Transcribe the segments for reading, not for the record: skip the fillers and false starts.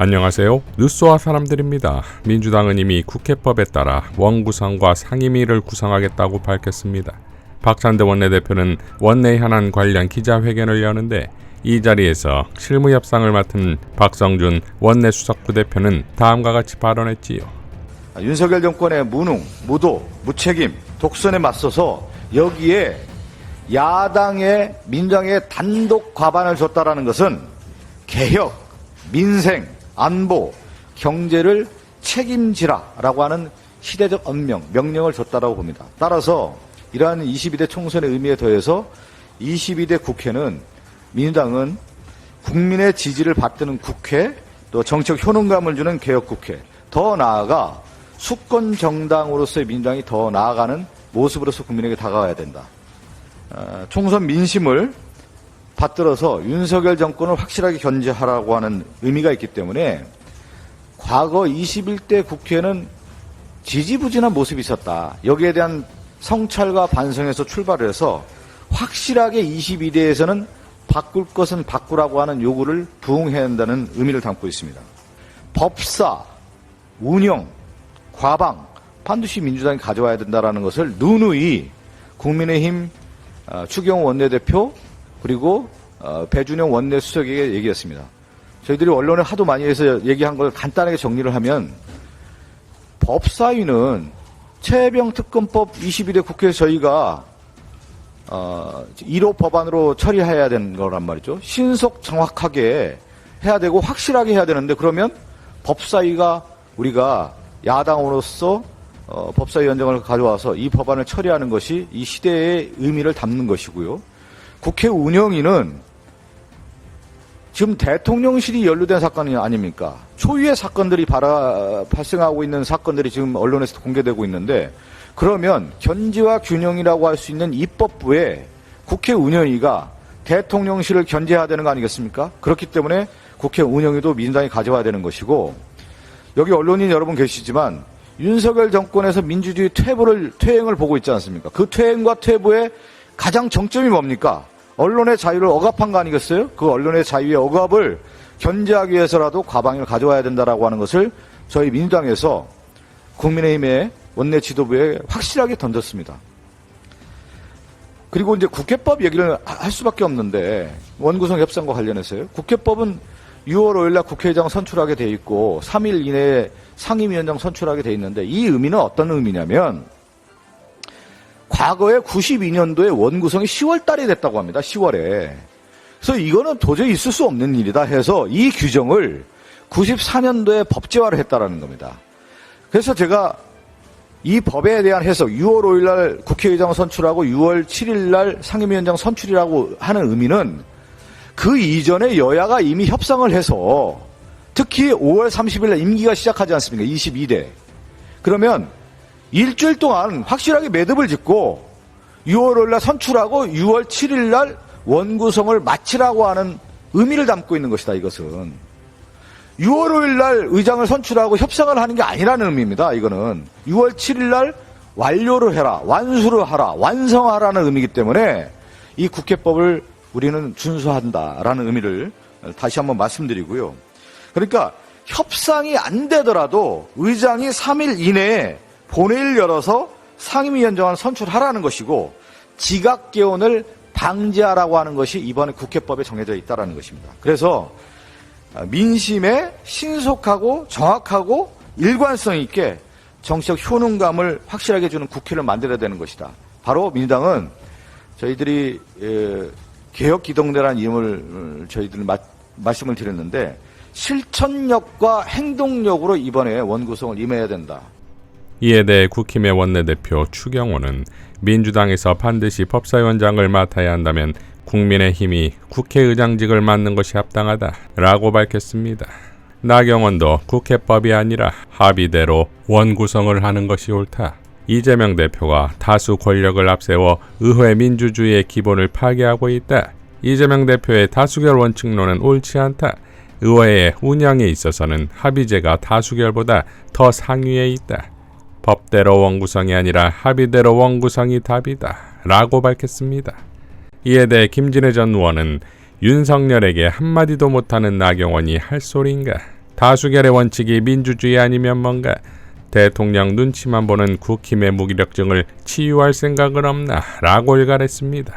안녕하세요. 뉴스와 사람들입니다. 민주당은 이미 국회법에 따라 원구성과 상임위를 구성하겠다고 밝혔습니다. 박찬대 원내대표는 원내 현안 관련 기자회견을 여는데 이 자리에서 실무 협상을 맡은 박성준 원내수석부대표는 다음과 같이 발언했지요. 윤석열 정권의 무능, 무도, 무책임, 독선에 맞서서 여기에 야당의 민주당의 단독 과반을 줬다라는 것은 개혁, 민생, 안보, 경제를 책임지라라고 하는 시대적 명령을 줬다라고 봅니다. 따라서 이러한 22대 총선의 의미에 더해서 22대 국회는 민주당은 국민의 지지를 받드는 국회, 또 정책 효능감을 주는 개혁국회, 더 나아가 수권 정당으로서의 민주당이 더 나아가는 모습으로서 국민에게 다가와야 된다. 총선 민심을 받들어서 윤석열 정권을 확실하게 견제하라고 하는 의미가 있기 때문에 과거 21대 국회는 지지부진한 모습이 있었다. 여기에 대한 성찰과 반성에서 출발을 해서 확실하게 22대에서는 바꿀 것은 바꾸라고 하는 요구를 부응해야 한다는 의미를 담고 있습니다. 법사, 운영, 과방 반드시 민주당이 가져와야 된다는 것을 누누이 국민의힘 추경호 원내대표 그리고 배준영 원내수석에게 얘기했습니다. 저희들이 언론에 하도 많이 해서 얘기한 걸 간단하게 정리를 하면 법사위는 최병특검법 22대 국회에서 저희가 1호 법안으로 처리해야 되는 거란 말이죠. 신속 정확하게 해야 되고 확실하게 해야 되는데 그러면 법사위가 우리가 야당으로서 법사위원장을 가져와서 이 법안을 처리하는 것이 이 시대의 의미를 담는 것이고요. 국회 운영위는 지금 대통령실이 연루된 사건이 아닙니까? 초유의 사건들이 발생하고 있는 사건들이 지금 언론에서 공개되고 있는데 그러면 견제와 균형이라고 할 수 있는 입법부에 국회 운영위가 대통령실을 견제해야 되는 거 아니겠습니까? 그렇기 때문에 국회 운영위도 민주당이 가져와야 되는 것이고 여기 언론인 여러분 계시지만 윤석열 정권에서 민주주의 퇴행을 보고 있지 않습니까? 그 퇴행과 퇴보의 가장 정점이 뭡니까? 언론의 자유를 억압한 거 아니겠어요? 그 언론의 자유의 억압을 견제하기 위해서라도 과방위를 가져와야 된다라고 하는 것을 저희 민주당에서 국민의힘의 원내 지도부에 확실하게 던졌습니다. 그리고 이제 국회법 얘기를 할 수밖에 없는데 원구성 협상과 관련해서요. 국회법은 6월 5일 날 국회의장 선출하게 돼 있고 3일 이내에 상임위원장 선출하게 돼 있는데 이 의미는 어떤 의미냐면 과거에 92년도에 원구성이 10월 달에 됐다고 합니다. 10월에. 그래서 이거는 도저히 있을 수 없는 일이다 해서 이 규정을 94년도에 법제화를 했다라는 겁니다. 그래서 제가 이 법에 대한 해석 6월 5일 날 국회의장 선출하고 6월 7일 날 상임위원장 선출이라고 하는 의미는 그 이전에 여야가 이미 협상을 해서 특히 5월 30일 날 임기가 시작하지 않습니까? 22대. 그러면 일주일 동안 확실하게 매듭을 짓고 6월 5일 날 선출하고 6월 7일 날 원구성을 마치라고 하는 의미를 담고 있는 것이다, 이것은. 6월 5일 날 의장을 선출하고 협상을 하는 게 아니라는 의미입니다, 이거는. 6월 7일 날 완료를 해라, 완수를 하라, 완성하라는 의미이기 때문에 이 국회법을 우리는 준수한다라는 의미를 다시 한번 말씀드리고요. 그러니까 협상이 안 되더라도 의장이 3일 이내에 본회의를 열어서 상임위원장을 선출하라는 것이고 지각개헌을 방지하라고 하는 것이 이번에 국회법에 정해져 있다는 것입니다. 그래서 민심에 신속하고 정확하고 일관성 있게 정치적 효능감을 확실하게 주는 국회를 만들어야 되는 것이다. 바로 민주당은 저희들이 개혁기동대라는 이름을 저희들은 말씀을 드렸는데 실천력과 행동력으로 이번에 원구성을 임해야 된다. 이에 대해 국힘의 원내대표 추경호는 민주당에서 반드시 법사위원장을 맡아야 한다면 국민의힘이 국회의장직을 맡는 것이 합당하다라고 밝혔습니다. 나경원도 국회법이 아니라 합의대로 원구성을 하는 것이 옳다. 이재명 대표가 다수 권력을 앞세워 의회 민주주의의 기본을 파괴하고 있다. 이재명 대표의 다수결 원칙론은 옳지 않다. 의회의 운영에 있어서는 합의제가 다수결보다 더 상위에 있다. 법대로 원구성이 아니라 합의대로 원구성이 답이다 라고 밝혔습니다. 이에 대해 김진애 전 의원은 윤석열에게 한마디도 못하는 나경원이 할 소리인가? 다수결의 원칙이 민주주의 아니면 뭔가? 대통령 눈치만 보는 국힘의 무기력증을 치유할 생각은 없나? 라고 일갈했습니다.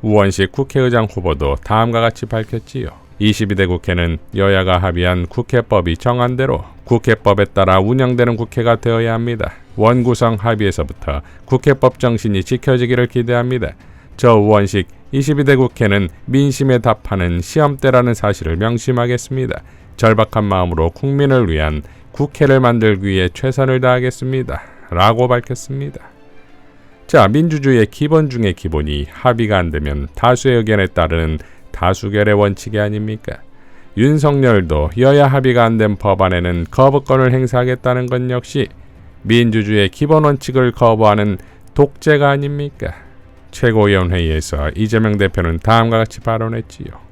우원식 국회의장 후보도 다음과 같이 밝혔지요. 22대 국회는 여야가 합의한 국회법이 정한 대로 국회법에 따라 운영되는 국회가 되어야 합니다. 원구성 합의에서부터 국회법 정신이 지켜지기를 기대합니다. 저 우원식 22대 국회는 민심에 답하는 시험대라는 사실을 명심하겠습니다. 절박한 마음으로 국민을 위한 국회를 만들기 위해 최선을 다하겠습니다. 라고 밝혔습니다. 자, 민주주의의 기본 중의 기본이 합의가 안 되면 다수의 의견에 따르는 다수결의 원칙이 아닙니까? 윤석열도 여야 합의가 안 된 법안에는 거부권을 행사하겠다는 건 역시 민주주의의 기본 원칙을 거부하는 독재가 아닙니까? 최고위원회의에서 이재명 대표는 다음과 같이 발언했지요.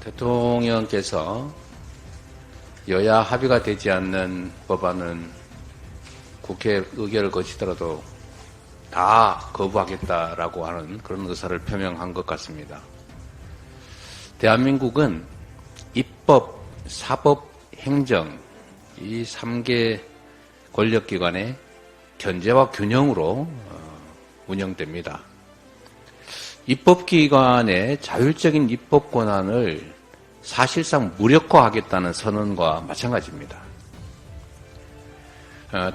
대통령께서 여야 합의가 되지 않는 법안은 국회 의결을 거치더라도 다 거부하겠다라고 하는 그런 의사를 표명한 것 같습니다. 대한민국은 입법, 사법, 행정 이 3개 권력기관의 견제와 균형으로 운영됩니다. 입법기관의 자율적인 입법 권한을 사실상 무력화하겠다는 선언과 마찬가지입니다.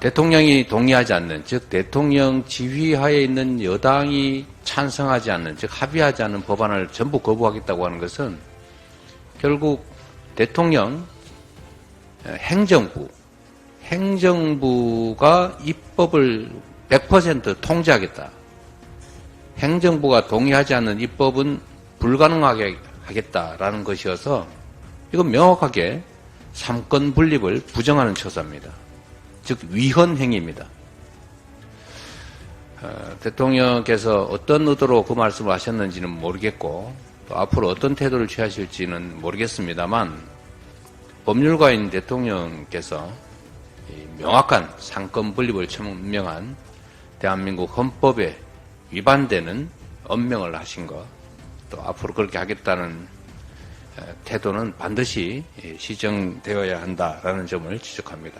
대통령이 동의하지 않는, 즉 대통령 지휘하에 있는 여당이 찬성하지 않는, 즉 합의하지 않는 법안을 전부 거부하겠다고 하는 것은 결국 대통령, 행정부가 입법을 100% 통제하겠다. 행정부가 동의하지 않는 입법은 불가능하게 하겠다라는 것이어서 이건 명확하게 삼권 분립을 부정하는 처사입니다. 즉 위헌 행위입니다. 대통령께서 어떤 의도로 그 말씀을 하셨는지는 모르겠고 또 앞으로 어떤 태도를 취하실지는 모르겠습니다만 법률가인 대통령께서 명확한 삼권 분립을 천명한 대한민국 헌법에 위반되는 엄명을 하신 것, 또 앞으로 그렇게 하겠다는 태도는 반드시 시정되어야 한다라는 점을 지적합니다.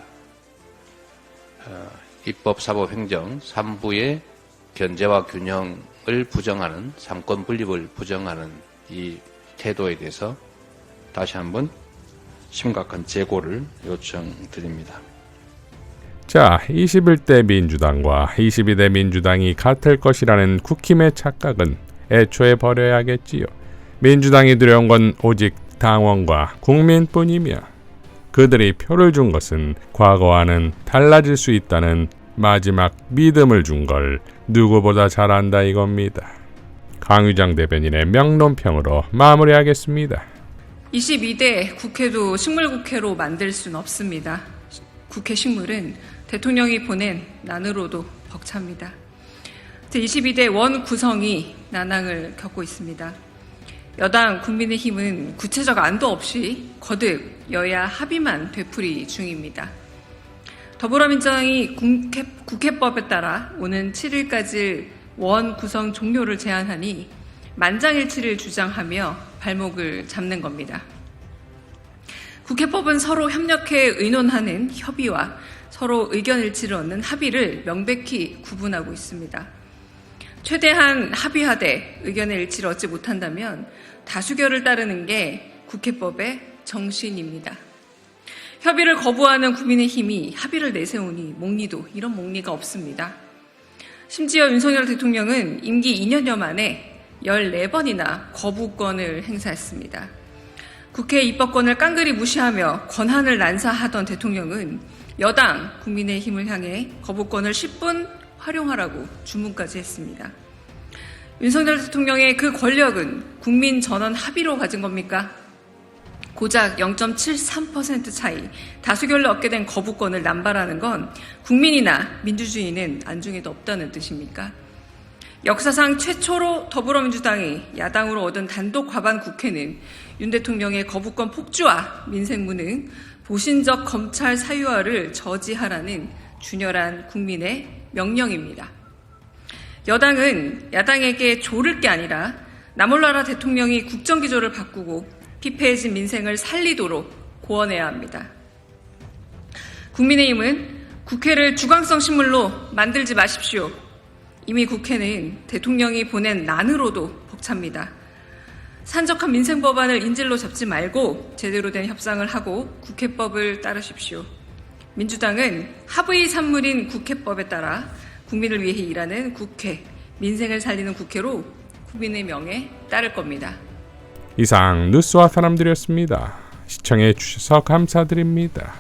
입법, 사법, 행정 3부의 견제와 균형을 부정하는, 삼권 분립을 부정하는 이 태도에 대해서 다시 한번 심각한 재고를 요청드립니다. 자, 21대 민주당과 22대 민주당이 같을 것이라는 국힘의 착각은 애초에 버려야겠지요. 민주당이 두려운 건 오직 당원과 국민뿐이며 그들이 표를 준 것은 과거와는 달라질 수 있다는 마지막 믿음을 준 걸 누구보다 잘 안다 이겁니다. 강유정 대변인의 명론평으로 마무리하겠습니다. 22대 국회도 식물국회로 만들 수는 없습니다. 국회 식물은 대통령이 보낸 난으로도 벅찹니다. 제22대 원 구성이 난항을 겪고 있습니다. 여당 국민의힘은 구체적 안도 없이 거듭 여야 합의만 되풀이 중입니다. 더불어민주당이 국회법에 따라 오는 7일까지 원 구성 종료를 제한하니 만장일치를 주장하며 발목을 잡는 겁니다. 국회법은 서로 협력해 의논하는 협의와 서로 의견 일치를 얻는 합의를 명백히 구분하고 있습니다. 최대한 합의하되 의견의 일치를 얻지 못한다면 다수결을 따르는 게 국회법의 정신입니다. 협의를 거부하는 국민의힘이 합의를 내세우니 목리도 이런 목리가 없습니다. 심지어 윤석열 대통령은 임기 2년여 만에 14번이나 거부권을 행사했습니다. 국회 입법권을 깡그리 무시하며 권한을 난사하던 대통령은 여당 국민의힘을 향해 거부권을 10분 활용하라고 주문까지 했습니다. 윤석열 대통령의 그 권력은 국민 전원 합의로 가진 겁니까? 고작 0.73% 차이 다수결로 얻게 된 거부권을 남발하는 건 국민이나 민주주의는 안중에도 없다는 뜻입니까? 역사상 최초로 더불어민주당이 야당으로 얻은 단독 과반 국회는 윤 대통령의 거부권 폭주와 민생 무능, 보신적 검찰 사유화를 저지하라는 준열한 국민의 명령입니다. 여당은 야당에게 조를 게 아니라 나몰라라 대통령이 국정기조를 바꾸고 피폐해진 민생을 살리도록 고언해야 합니다. 국민의힘은 국회를 주광성 식물로 만들지 마십시오. 이미 국회는 대통령이 보낸 난으로도 벅찹니다. 산적한 민생 법안을 인질로 잡지 말고 제대로 된 협상을 하고 국회법을 따르십시오. 민주당은 합의 산물인 국회법에 따라 국민을 위해 일하는 국회, 민생을 살리는 국회로 국민의 명에 따를 겁니다. 이상 뉴스와 사람들이었습니다. 시청해 주셔서 감사드립니다.